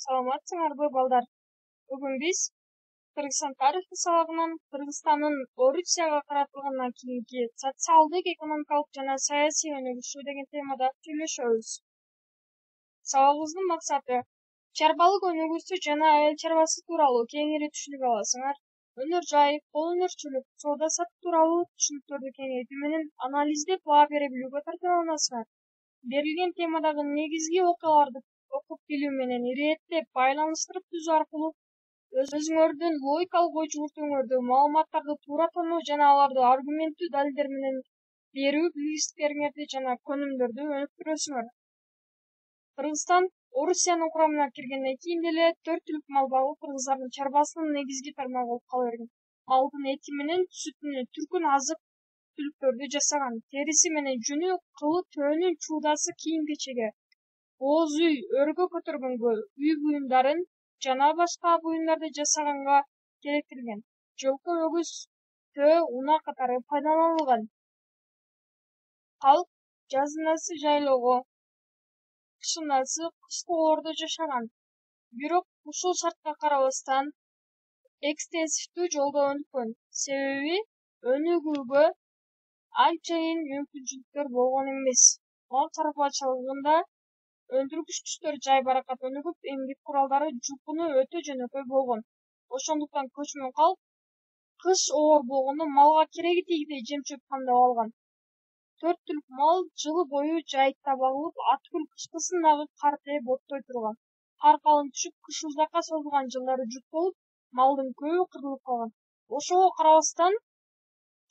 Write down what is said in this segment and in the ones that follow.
Саламатсыңарбы, балдар? Бүгүн биз Кыргызстан тарыхы сабагынан Кыргызстандын Орусияга каратылгандан кийинки социалдык, экономикалык жана саясий өнүгүшү деген темада сүйлөшөбүз. Сабагыбыздын максаты чарбалык өнүгүүсү жана айыл чарбасы тууралуу кеңири түшүнүк аласыңар. Өнөр жай, кол өнөрчүлүк, соода саттык тууралуу түшүнүктөрдү кеңейтүү менен анализдеп баа бере билүүгө тартууланасыңар. Берилген темадагы негизги окуяларды окуп билүү менен ирэеттеп, байланыштырып түзүү аркылуу өзүңөрдүн логикалык ой жүгүртүүңөрдү, маалыматтарды туура тоноо жана аларды аргументтүү далилдер менен берүү билгичтиктериңерди жана көнүмдөрдү өнүктүрөсүңөр. Кыргызстан Орусиянын курамына киргенден кийин деле 4 түлүк мал багуу кыргыздардын чарбасынын негизги тармагы болуп кала берген. Малдын эти менен сүтүнө түркүн азык түлүктөрдү жасаган, териси менен жүнү, кылы, төөнүн чуудасы кийим-кечеге, ооз үй, өргө көтөргөнгө, үй буюмдарын жана башка буюмдарды жасаганга керектелген. Жолко, өгүз, төө, унаа катары пайдаланылган. Калк жазынасы жайлоого, кышынасы кыштоолордо жашаган. Бирок ушул шартка карабастан экстенсивдүү жолдо өнүккөн. Себеби өнүгүүгө анчайын мүмкүнчүлүктөр болгон эмес. Мал чарбачылыгында өндүргүч күчтөр жай-баракат өнүгүп, эмгек куралдары жупуну өтө жөнөкөй болгон. Ошондуктан көчмөн калк кыш оор болгондо малга кереги тийгидей жем-чөп камдап алган. 4 түлүк мал жылы бою жайытта багылып, аткүл кышкысын дагы кар тээп оттой турган. Кар калың түшүп, кыш узакка созулган жылдары жут болуп, малдын көбү кырылып калган. Ошого карабастан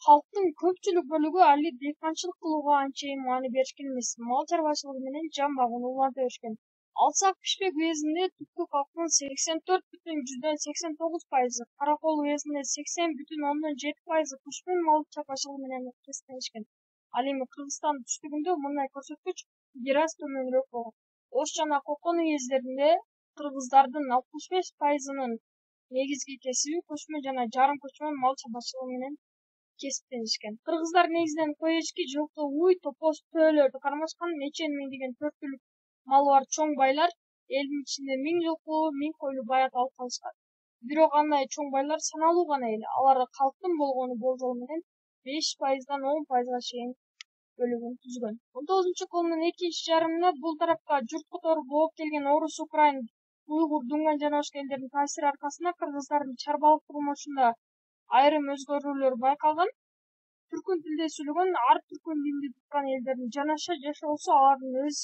калктын көпчүлүк бөлүгү али дыйканчылык кылууга анчейин маани беришкен эмес. Мал чарбачылыгы менен жан багууну уланта беришкен. Алсак Бишкек уездинде түптүк калктын 84,89%, Каракол уездинде 80,7% көчмөн мал чарбачылыгы менен кесиптенишкен. Ал эми Кыргызстандын түштүгүндө мындай көрсөткүч бир аз төмөнүрөөк болгон. Ош жана Кокон уезддеринде кыргыздардын 65%нын негизги кесиби көчмөн жана жарым көчмөн мал чарбачылыгы менен кесиптенишкен. Кыргыздар негизинен кой эчки, жылкы, уй, топоз, төөлөрдү кармашкан, нечен миңдеген 4 түлүк малы бар чоң байлар элдин ичинде 1000 жылкылуу, 1000 койлуу баят алып калышкан. Бирок андай чоң байлар саналуу гана эле. Алар калктын болгону болжол менен 5%дан 10%га чейин бөлүгүн түзгөн. 19-кылымдын экинчи жарымында бул тарапка журт которуп ооп келген орус, украин, уйгур, дунган жана башка элдердин таасири аркасында кыргыздардын чарбалык турмушунда айрым өзгөрүүлөр байкалган. Түркүн тилде сүйлөгөн, ар түркүн динди туткан элдердин жанаша жашоосу алардын өз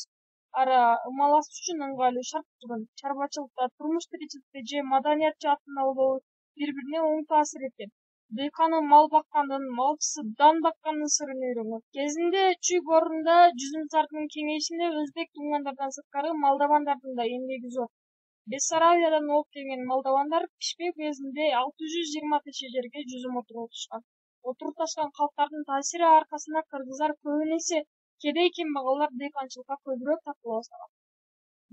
ара ымаласы үчүн ыңгайлуу шарт түзгөн. Чарбачылыкта, турмуш тиричиликте же маданият жаатында болобу бири-бирине оң таасир эткен. Дыйканы мал баккандын, малчысы дан баккандын сырын үйрөнгөн. Кезинде Чүй-Борунда Жүзүмсартынын кеңейишинде өзбек тунгандардан сырткары молдавандардын да эмгеги зор. Бессарабиядан ооп келген молдавандар Бишкек уездинде 620 теше жерге жүзүм отургузушкан. Отурукташкан калктардын таасири аркасында кыргыздар көбүнесе кедей кембагалдар дыйканчылыкка көбүрөөк тартыла баштаган.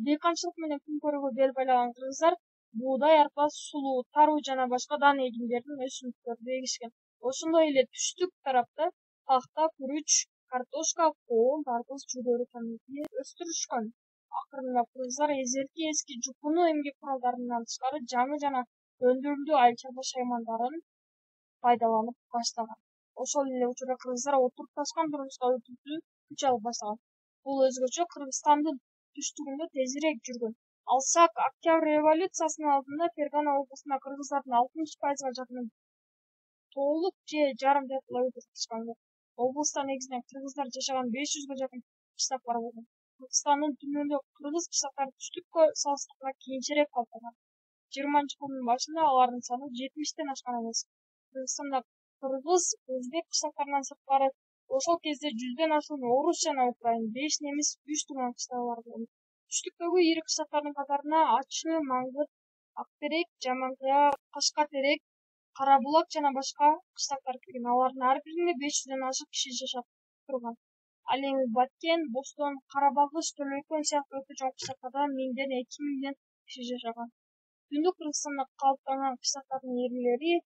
Дыйканчылык менен күн көрүүгө бел байлаган кыргыздар буудай, арпа, сулуу, таруу жана башка дан эгиндерин, өсүмдүктөрдү эгишкен. Ошондой эле түштүк тарапта пахта, күрүч, картошка, коом, тарбыз, жүгөрү камеги өстүрүшкөн. Акырында кыргыздар эзерки жупуну эмгек куралдарынан тышкары жаңы жана өндүрүлдүү айыл чарба шаймандарын пайдаланып баштаган. Ошол эле учурда кыргыздар отурукташкан турмушка өтүүгө күч алып баштаган. Бул өзгөчө Кыргызстандын түштүгүндө тезирээк жүргөн. Алсак Октябрь революциясынын алдында Фергана облусунда кыргыздардын 60%га жакыны толук же жарым жартылай отуртушкан. Облуста негизинен кыргыздар жашаган 500га жакын кыштак бар болгон. Кыргызстандын түбүндө кыргыз кыштактары түштүккө салыштырмалуу кийинчерээк калыптанган. 20-кылымдын башында алардын саны 70тен ашкан эмес. Кыргызстанда кыргыз, өзбек кыштактарынан сырткары ошол кезде 100ден ашуун орус жана украин, 5 немис, 3 туган кыштагы бар болгон. Түштүктөгү ири кыштактардын катарына Ачы, Маңгыт, Актерек, Жаманкыя, Кашкатерек, Карабулак жана башка кыштактар кирген. Алардын ар биринде 500ден ашык киши жашап турган. Ал эми Баткен, Бостон, Карабагыш, Төлөйкөн сыяктуу өтө чоң кыштактарда 1000ден 2000ден киши жашаган. Түндүк Кыргызстанда калыптанган кыштактардын эрлери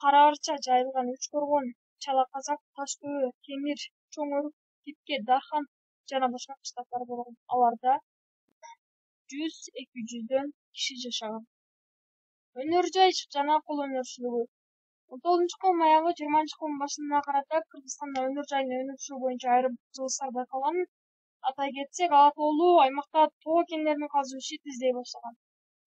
Кара Арча, Жайылган, Үч Коргон, Чала Казак, Таш төбө, Кемир, Чоң Өрүк, Типке, Дархан жана башка кыштактар болгон. Аларда 100-200дөн киши жашаган. Өнөр жай жана кол өнөрчүлүгү 19-кылым аягы 20-кылым башына карата Кыргызстанда өнөр жайынын өнүгүшү боюнча айрым бузулуштар байкалганын атай кетсек, ала тоолуу аймакта тоо кендерин казуу иши тездей баштаган.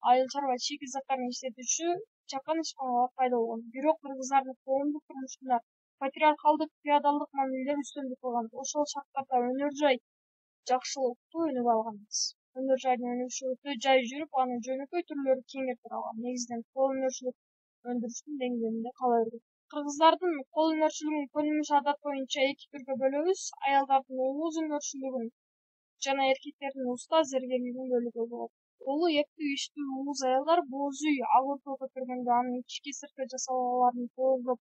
Айыл чарба чийки заттарын иштетүүчү чакан ишканалар пайда болгон. Бирок кыргыздардын коомдук турмушунда патриархалдык феодалдык мамилелер үстөмдүк кылган. Ошол шарттарда өнөр жай жакшылыктуу өнүгө алган эмес. Өнөр жайдын өнүгүшү өтө жай жүрүп, анын жөнөкөй түрлөрү кеңири таралган. Негизинен кол өнөрчүлүк өндүрүштүн деңгээлинде кала берген. Кыргыздардын кол өнөрчүлүгүн көнүмүш адат боюнча эки түргө бөлөбүз. Аялдардын ооз өнөрчүлүгүн жана эркектердин уста зергерлигин бөлүүгө болот. Колу эптүү иштүү ууз аялдар боз үй ак өркө көтөргөндө анын ички сырткы жасалгаларын толтуруп,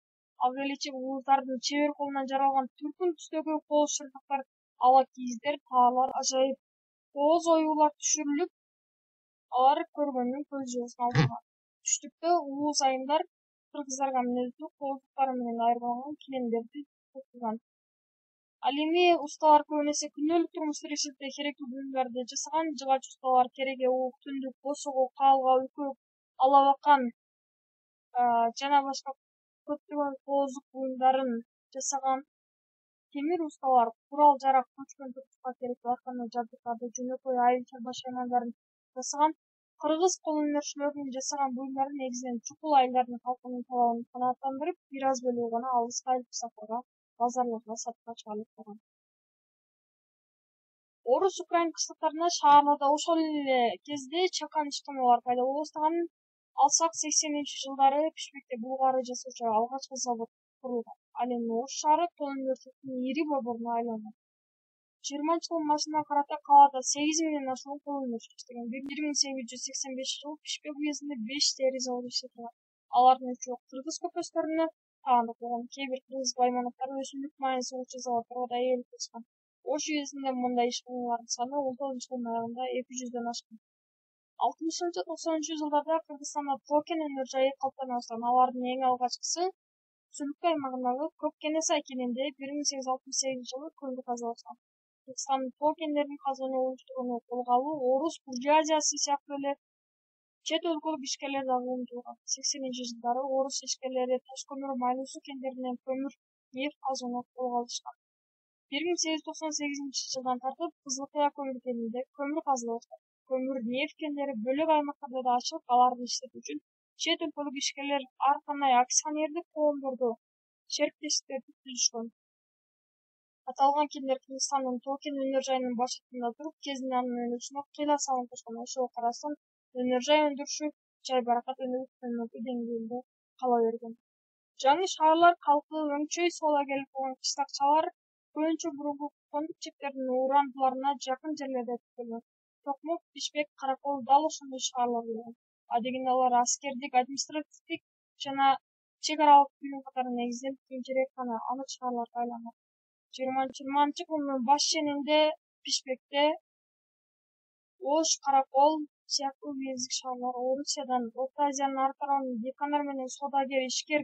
ак элечек ууздардын чебер колунан жаралган түркүн түстөгү кол шырдыктар, ала кийиздер, таарлар ажайып ооз оюулар түшүрүлүп, алар көргөндүн көз жуусун алдырган. Түштүктө ууз айымдар кыргыздарга мүнөздүү колдуктары менен айырмаланган килемдерди токуган. Ал эми усталар көбүн эсе күндөлүк турмуш тиричиликте керектүү буюмдарды жасаган. Жыгач усталар кереге, уук, түндүк, босого, каалга, үкөк, алабакан жана башка көптөгөн кооздук буюмдарын жасаган. Темир усталар курал-жарак, көчкөн турмушка керектүү ар кандай жабдыктарды, жөнөкөй айыл чарба шаймандарын жасаган. Кыргыз кол өнөрчүлөрүнүн жасаган буюмдары негизинен чукул айылдардын калкынын талабын канааттандырып, бир аз бөлүгү гана алыска айыл сапарга, базарларга сатууга чыга алып турган. Орус Украин кыштыктарында шаарларда ошол эле кезде чакан ишканалар пайда боло баштаганын алсак, 80-жылдары Бишкекте булгаары жасоочу алгачкы завод курулган. Ал эми Ош шаары кол өнөрчүлүктүн ири борборуна айланган. 20-кылым башына карата калаада 8 миңден ашуун кол өнөрчү иштеген. 1885-жылы Бишкек уездинде 5 дери заводу иштеп турган. Алардын үчөө кыргыз көпөстөрүнө таандык болгон. Кээ бир кыргыз баймановдор өсүмдүк майын согуучу заводдорго да ээлик кылышкан. Ош уездинде мындай ишканалардын саны 19-кылым аягында 200дөн ашкан. 60-90-жылдарда Кыргызстанда тоо-кен өнөр жайы калыптана баштаган. Алардын эң алгачкысы Сүлүккө аймагындагы Көк-Кенесай кенинде 1868-жылы көмүр казыла баштаган. Кыргызстандын тоо кендерин казууну уюштурууну колго алуу Орус буржуазиясы сыяктуу эле чет өлкөлүк ишкерлер дагы умтулган. 80-жылдары орус ишкерлери таш көмүр, майлуу кендеринен көмүр, нефть казууну колго алышкан. 1898-жылдан тартып Кызылкыя көмүр кенинде көмүр казыла баштаган. Көмүр, нефть кендери бөлөк аймактарда да ачылып, аларды иштетүү үчүн чет өлкөлүк ишкерлер ар кандай акционердик коомдорду, шериктештиктерди түзүшкөн. Аталган кендер Кыргызстандын тоо-кен өнөр жайынын башында туруп, кезинде анын өнүгүшүнө кыйла салым кошкон. Ошого караштан өнөр жай өндүрүшү жайбаракат өнүгүп, төмөнкү деңгээлде кала берген. Жаңы шаарлар калкы өңчөй соодагерлик болгон кыштакчалар көбүнчө мурунку кондук чектердин урандыларына жакын жерлерде тиркелген. Токмок, Бишкек, Каракол дал ошондой шаарлар болгон. Адегенде алар аскердик, административдик жана чек аралык буюм катары негизделип, кийинчерээк гана анык шаарларга айланган. 20-кылымдын баш ченинде Бишкекте Ош, Каракол сыяктуу уезддик шаарлар Орусиядан, Орто Азиянын ар тарабынан декандар менен соодагер, ишкер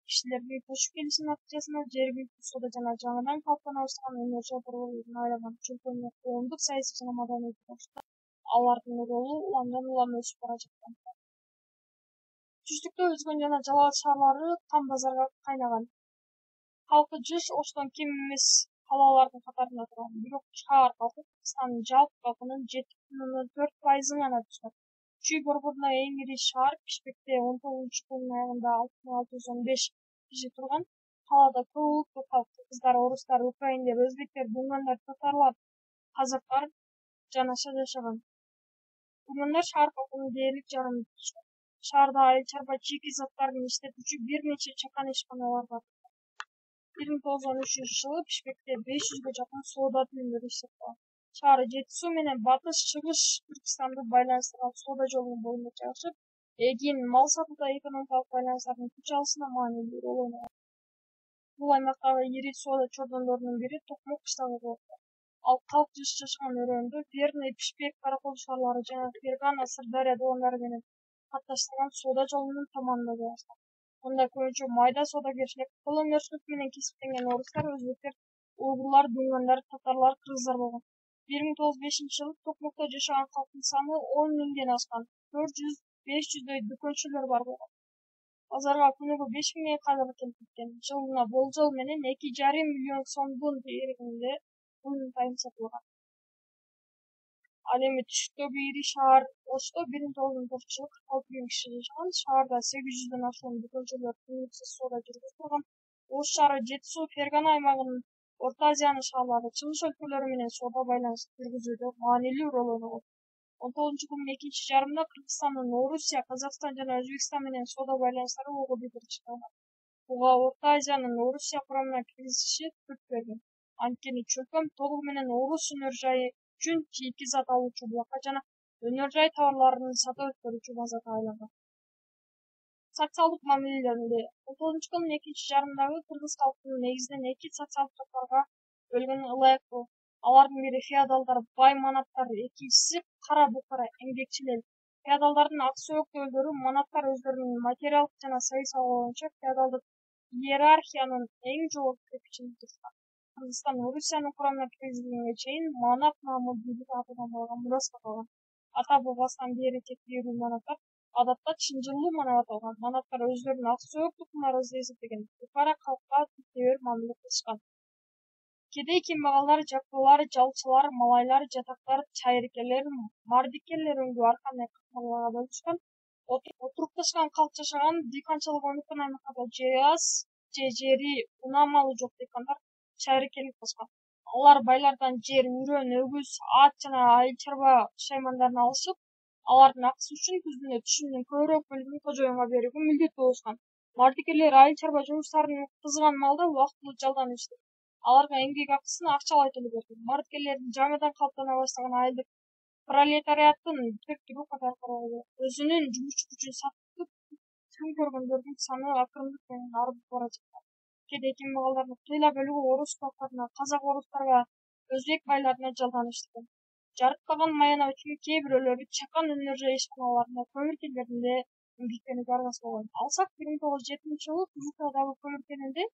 кишилердин көчүп келишинин натыйжасында жергиликтүү соода жана жаңыдан калыптана баштаган өнөр жай борборлорун айланган. Чөнкөөнү коомдук, саясий жана маданий турмушта алардын ролу уламдан улам өсүп бара жаткан. Түштүктө Өзгөн жана Жалал шаарлары кам базарга кайнаган. Калкы жыш Оштон кем эмес калалардын катарында турган. Бирок шаар калкы Кыргызстандын жалпы калкынын 7,4% гана түзгөн. Чүй борборунда эң ири шаар Бишкекте 19-кылымдын аягында 6615 киши турган. Калаада көп улуттуу калк — кыргыздар, орустар, украиндер, өзбектер, дуңгандар, татарлар, казактар жанаша жашаган. Дуңгандар шаар калкынын дээрлик жарымын түзүшкөн. Шаарда айыл чарба чийки заттарын иштетүүчү бир нече чакан ишканалар бар. 1913-жылы Бишкекте 500гө жакын соода түйүндөрү иштеп турган. Шаар Жети суу менен батыш, чыгыш Түркстанды байланыштырган соода жолунун боюнда жайгашып, эгин, мал сатууда экономикалык байланыштардын күч алышында маанилүү роль ойногон. Бул аймактагы ири соода чордондорунун бири Токмок кыштагы болот. Ал калк жыш жашаган өрөөндө Верный, Бишкек, Каракол шаарлары жана Фергана, Сырдария доондары менен катташтырган соода жолунун таманында жайгашкан. Мында көбүнчө майда соодагерчилик, кол өнөрчүлүк менен кесиптенген орустар, өзбектер, уйгурлар, дуңгандар, татарлар, кыргыздар болгон. 1905-жылы Токмокто жашаган калктын саны 10 миңден ашкан. 400-500дөй дүкөнчүлөр бар болгон. Базарга күнүгө 5 миңге кадar келип кеткен. Жылына болжол менен 2,5 миллион сомдун берегинде буюм тайым сатылган. Ал эми түштүктөгү ири шаар Ошто 1906-жылы 46 миң киши жашаган. Шаарда 800дөн ашуун дүкөнчүлөр түнүксүз соода жүргүзүп турган. Ош шаары Жети суу Фергана аймагынын Орто Азиянын шаарлары чыгыш өлкөлөрү менен соода байланыш жүргүзүүдө маанилүү роль ойногон. 19-кылымдын экинчи жарымында Кыргызстандын Орусия, Казакстан жана Өзбекстан менен соода байланыштары ого бетер чыңалган. Буга Орто Азиянын Орусия курамына киргизиши түрткі берген. Анткени чөлкөм толугу менен орус өнөр жайы үчүн чийки зат алуучу булакка жана өнөр жай товарларын сатып өткөрүүчү базарга айланган. Социалдык мамилелеринде 19-кылымдын экинчи жарымындагы кыргыз калкынын негизинен эки социалдык топторго бөлгөнү ылайык болот. Алардын бири феодалдар, бай манаттар, экинчиси кара букара, эмгекчилер. Феодалдардын ак сөөктөлдөрү манаттар өздөрүнүн материалдык жана саясий боюнча феодалдык иерархиянын эң жогорку кирпичин турушкан. Кыргызстан Орусиянын курамына киргизилгенге чейин манат наамы бийлик атадан калган мираска калган. Ата бабасынан бери тектелүү манаттар адатта чынжылуу манап аталган. Манаттар өздөрүн ак сөөктүк кумарыбыз эсептеген. Букара калкка тектебер мамиле кылышкан. Кедей кембагалдар, жактуулар, жалчылар, малайлар, жатактар, чайыркелер, мардикелер өңдүү ар кандай катмарларга бөлүнүшкөн. Отурукташкан калк жашаган дыйканчылык өнүккөн аймактарда жер аз же жери унаа малы жок дыйкандар чайыркелик кылышкан. Алар байлардан жер, үрөн, өгүз, ат жана айыл чарба шаймандарын алышып, алардын акысы үчүн күздүнө түшүмдүн көбүрөөк бөлүгүн кожоюнга берүүгө милдеттүү болушкан. Мардикелер айыл чарба жумуштарын кызган малда убактылуу жалдан иштеп, аларга эмгек акысын акчалай төлөп берген. Мардикелердин жаңыдан калыптана баштаган айылдык пролетариаттын түп түрү катары каралды. Өзүнүн жумушчу күчүн сатып күн көргөндөрдүн саны акырындык менен арып бара жаткан. Кедей кембагалдардын кыйла бөлүгү орус калктарына, казак орустарга, өзбек байларына жалдан иштеген. Жарыктаган Маяновичтин кээ бирөөлөрү чакан өнөр жай ишканаларында, көмүр кендеринде эмгектенүүгө аргасыз болгон. Алсак 1970-жылы Кызылтаадагы көмүр кенинде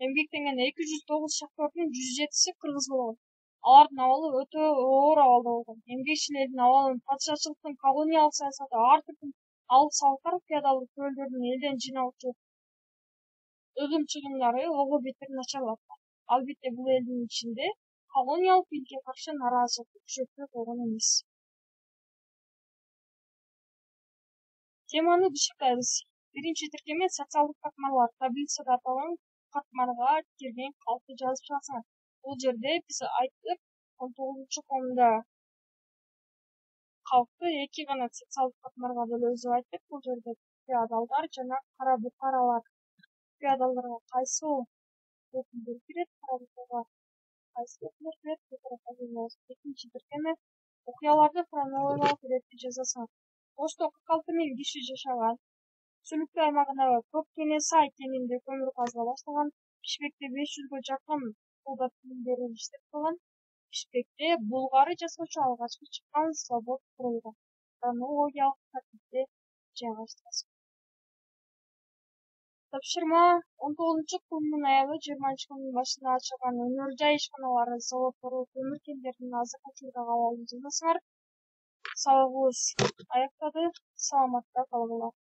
эмгектенген 209 шахтердин 107си кыргыз болгон. Алардын абалы өтө оор абалда болгон. Эмгекчилердин абалын падышачылыктын колониялык саясаты, ар түрдүү алык-салыктар, феодалдык төлдөрдүн элден жыйналчу ыгым-чыгымдары ого бетер начарлаткан. Албетте бул элдин ичинде колониялык бийликке каршы нааразычылык күчөтпөй койгон эмес. Теманы бышыктайбыз. Биринчи тиркеме социалдык катмарлар. Таблицада аталган катмарга кирген калкты жазып чыгасыңар. Бул жерде биз айттык 19-кылымда калкты эки гана социалдык катмарга бөлөбүз деп айттык. Бул жерде феодалдар жана кара букаралар. Феодалдарга кайсы өкүлдөр кирет, кара букарага кайсы өкүлдөр кирет? Экинчи тиркеме окуяларды хронологиялык иретте жазасыңар. Ошто 46 миң киши жашаган. Сүлүктүү аймагындагы Көк Кенесай кенинде көмүр казыла баштаган. Бишкекте 500гө жакын соода тилимдери иштеп турган. Бишкекте булгары жасоочу алгачкы чыккан завод курулган. Хронологиялык тартипте жайгаштырасың. Тапшырма 19-кылымдын аягы 20-кылымдын башында ачылган өнөр жай ишканалары, заводдору, көмүр кендеринин азыркы учурдагы абалын жазасыңар. Сабагыбыз аяктады. Саламатта калгыла.